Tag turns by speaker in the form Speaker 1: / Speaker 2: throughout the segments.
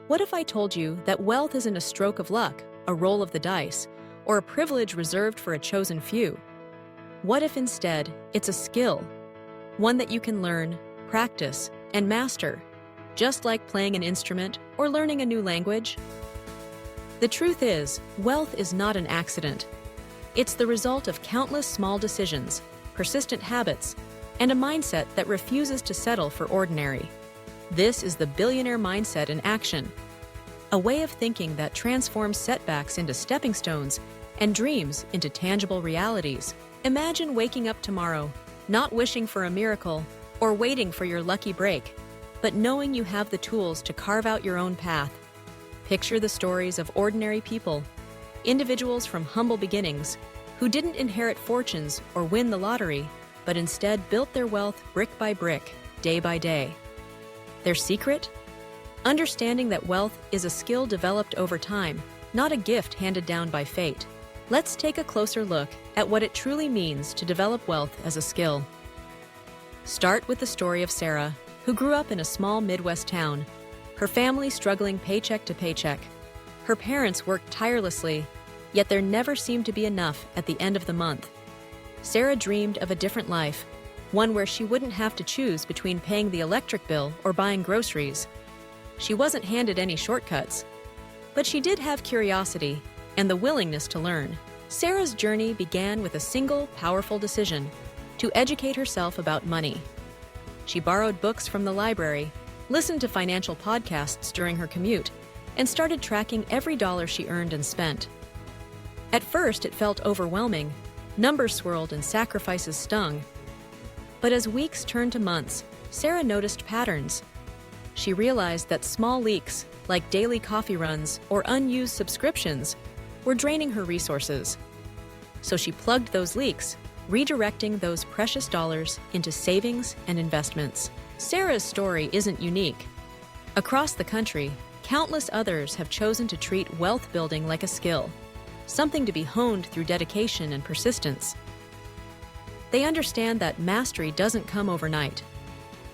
Speaker 1: What if I told you that wealth isn't a stroke of luck, a roll of the dice, or a privilege reserved for a chosen few? What if instead it's a skill, one that you can learn, practice, and master, just like playing an instrument or learning a new language? The truth is, wealth is not an accident. It's the result of countless small decisions, persistent habits, and a mindset that refuses to settle for ordinary. This is the billionaire mindset in action, a way of thinking that transforms setbacks into stepping stones and dreams into tangible realities. Imagine waking up tomorrow, not wishing for a miracle or waiting for your lucky break, but knowing you have the tools to carve out your own path. Picture the stories of ordinary people, individuals from humble beginnings, who didn't inherit fortunes or win the lottery, but instead built their wealth brick by brick, day by day. Their secret? Understanding that wealth is a skill developed over time, not a gift handed down by fate. Let's take a closer look at what it truly means to develop wealth as a skill. Start with the story of Sarah, who grew up in a small Midwest town, her family struggling paycheck to paycheck. Her parents worked tirelessly, yet there never seemed to be enough at the end of the month. Sarah dreamed of a different life, one where she wouldn't have to choose between paying the electric bill or buying groceries. She wasn't handed any shortcuts, but she did have curiosity and the willingness to learn. Sarah's journey began with a single, powerful decision: to educate herself about money. She borrowed books from the library, listened to financial podcasts during her commute, and started tracking every dollar she earned and spent. At first, it felt overwhelming. Numbers swirled and sacrifices stung. But as weeks turned to months, Sarah noticed patterns. She realized that small leaks, like daily coffee runs or unused subscriptions, were draining her resources. So she plugged those leaks, redirecting those precious dollars into savings and investments. Sarah's story isn't unique. Across the country, countless others have chosen to treat wealth building like a skill, something to be honed through dedication and persistence. They understand that mastery doesn't come overnight.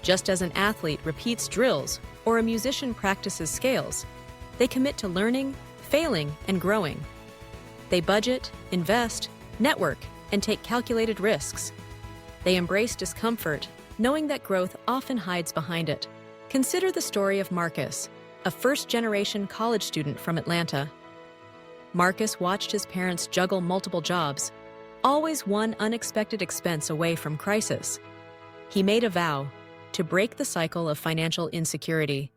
Speaker 1: Just as an athlete repeats drills or a musician practices scales, they commit to learning, failing, and growing. They budget, invest, network, and take calculated risks. They embrace discomfort, knowing that growth often hides behind it. Consider the story of Marcus, a first-generation college student from Atlanta. Marcus watched his parents juggle multiple jobs, always one unexpected expense away from crisis. He made a vow to break the cycle of financial insecurity.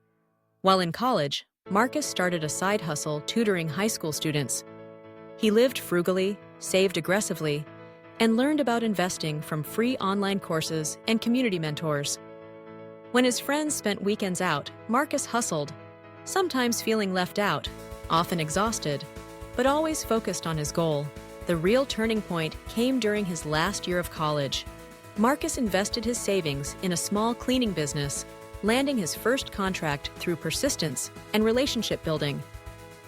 Speaker 1: While in college, Marcus started a side hustle tutoring high school students. He lived frugally, saved aggressively, and learned about investing from free online courses and community mentors. When his friends spent weekends out, Marcus hustled, sometimes feeling left out, often exhausted, but always focused on his goal. The real turning point came during his last year of college. Marcus invested his savings in a small cleaning business, landing his first contract through persistence and relationship building.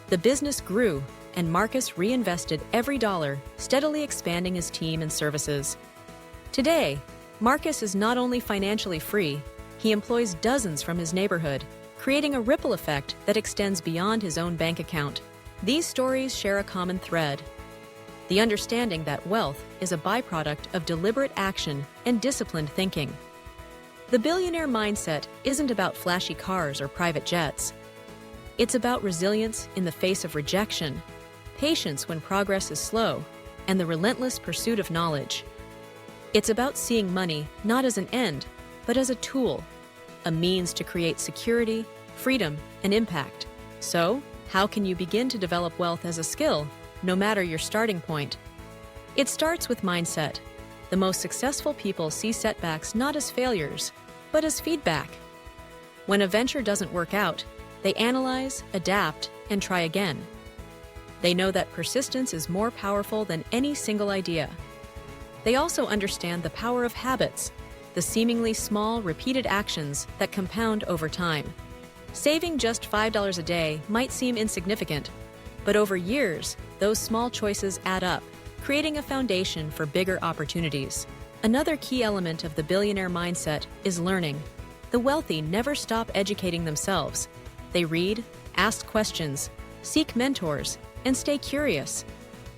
Speaker 1: The business grew, and Marcus reinvested every dollar, steadily expanding his team and services. Today, Marcus is not only financially free, he employs dozens from his neighborhood, creating a ripple effect that extends beyond his own bank account. These stories share a common thread: the understanding that wealth is a byproduct of deliberate action and disciplined thinking. The billionaire mindset isn't about flashy cars or private jets. It's about resilience in the face of rejection, patience when progress is slow, and the relentless pursuit of knowledge. It's about seeing money not as an end, but as a tool, a means to create security, freedom, and impact. So, how can you begin to develop wealth as a skill, no matter your starting point? It starts with mindset. The most successful people see setbacks not as failures, but as feedback. When a venture doesn't work out, they analyze, adapt, and try again. They know that persistence is more powerful than any single idea. They also understand the power of habits, the seemingly small, repeated actions that compound over time. Saving just $5 a day might seem insignificant, but over years, those small choices add up, creating a foundation for bigger opportunities. Another key element of the billionaire mindset is learning. The wealthy never stop educating themselves. They read, ask questions, seek mentors, and stay curious.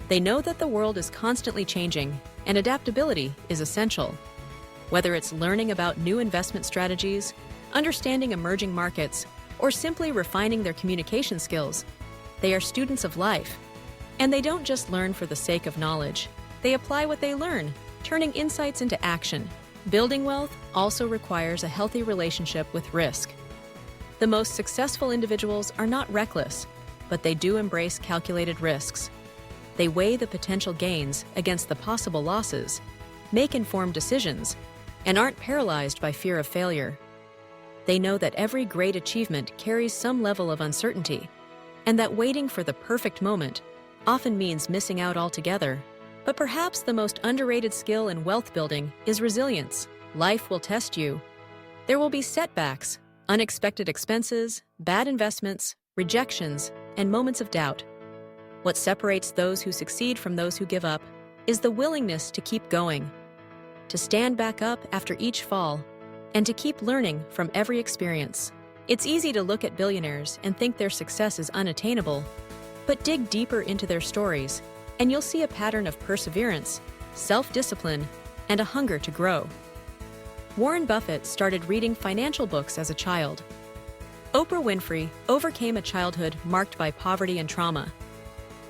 Speaker 1: They know that the world is constantly changing, and adaptability is essential. Whether it's learning about new investment strategies, understanding emerging markets, or simply refining their communication skills, they are students of life. And they don't just learn for the sake of knowledge. They apply what they learn, turning insights into action. Building wealth also requires a healthy relationship with risk. The most successful individuals are not reckless, but they do embrace calculated risks. They weigh the potential gains against the possible losses, make informed decisions, and aren't paralyzed by fear of failure. They know that every great achievement carries some level of uncertainty, and that waiting for the perfect moment often means missing out altogether. But perhaps the most underrated skill in wealth building is resilience. Life will test you. There will be setbacks, unexpected expenses, bad investments, rejections, and moments of doubt. What separates those who succeed from those who give up is the willingness to keep going, to stand back up after each fall, and to keep learning from every experience. It's easy to look at billionaires and think their success is unattainable, but dig deeper into their stories, and you'll see a pattern of perseverance, self-discipline, and a hunger to grow. Warren Buffett started reading financial books as a child. Oprah Winfrey overcame a childhood marked by poverty and trauma,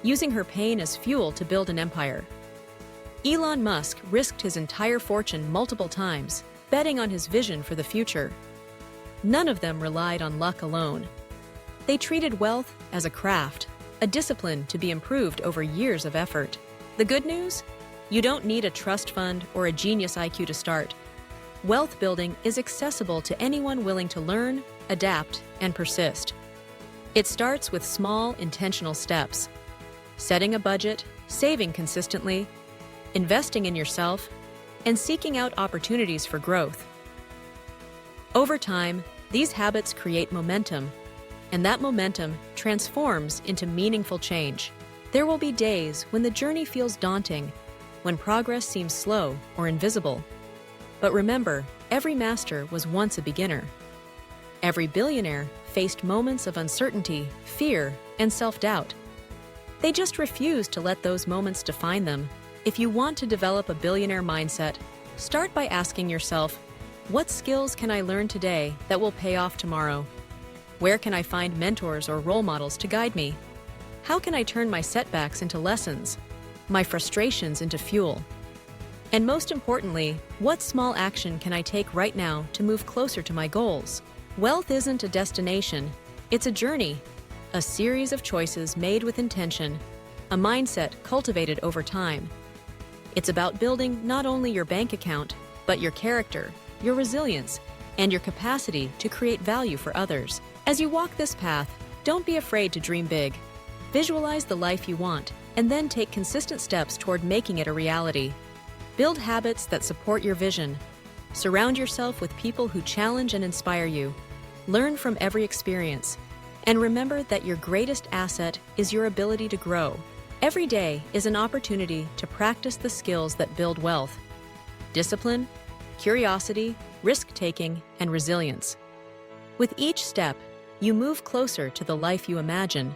Speaker 1: using her pain as fuel to build an empire. Elon Musk risked his entire fortune multiple times, betting on his vision for the future. None of them relied on luck alone. They treated wealth as a craft, a discipline to be improved over years of effort. The good news? You don't need a trust fund or a genius IQ to start. Wealth building is accessible to anyone willing to learn, adapt, and persist. It starts with small, intentional steps. Setting a budget, saving consistently, investing in yourself, and seeking out opportunities for growth. Over time, these habits create momentum, and that momentum transforms into meaningful change. There will be days when the journey feels daunting, when progress seems slow or invisible. But remember, every master was once a beginner. Every billionaire faced moments of uncertainty, fear, and self-doubt. They just refused to let those moments define them. If you want to develop a billionaire mindset, start by asking yourself, what skills can I learn today that will pay off tomorrow? Where can I find mentors or role models to guide me? How can I turn my setbacks into lessons, my frustrations into fuel? And most importantly, what small action can I take right now to move closer to my goals? Wealth isn't a destination, it's a journey, a series of choices made with intention, a mindset cultivated over time. It's about building not only your bank account, but your character, your resilience, and your capacity to create value for others. As you walk this path, don't be afraid to dream big. Visualize the life you want, and then take consistent steps toward making it a reality. Build habits that support your vision. Surround yourself with people who challenge and inspire you. Learn from every experience. And remember that your greatest asset is your ability to grow. Every day is an opportunity to practice the skills that build wealth: discipline, curiosity, risk-taking, and resilience. With each step, you move closer to the life you imagine.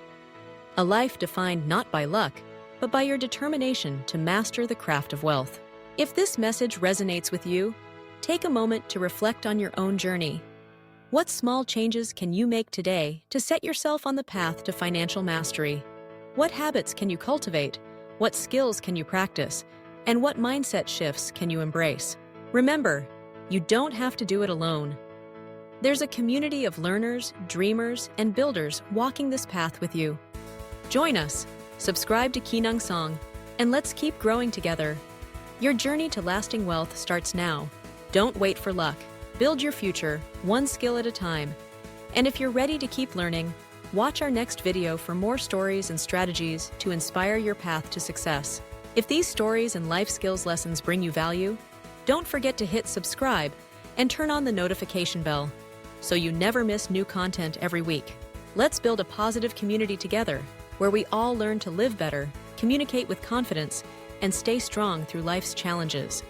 Speaker 1: A life defined not by luck, but by your determination to master the craft of wealth. If this message resonates with you, take a moment to reflect on your own journey. What small changes can you make today to set yourself on the path to financial mastery? What habits can you cultivate? What skills can you practice? And what mindset shifts can you embrace? Remember, you don't have to do it alone. There's a community of learners, dreamers, and builders walking this path with you. Join us, subscribe to Kinang Song, and let's keep growing together. Your journey to lasting wealth starts now. Don't wait for luck. Build your future, one skill at a time. And if you're ready to keep learning, watch our next video for more stories and strategies to inspire your path to success. If these stories and life skills lessons bring you value, don't forget to hit subscribe and turn on the notification bell so you never miss new content every week. Let's build a positive community together where we all learn to live better, communicate with confidence, and stay strong through life's challenges.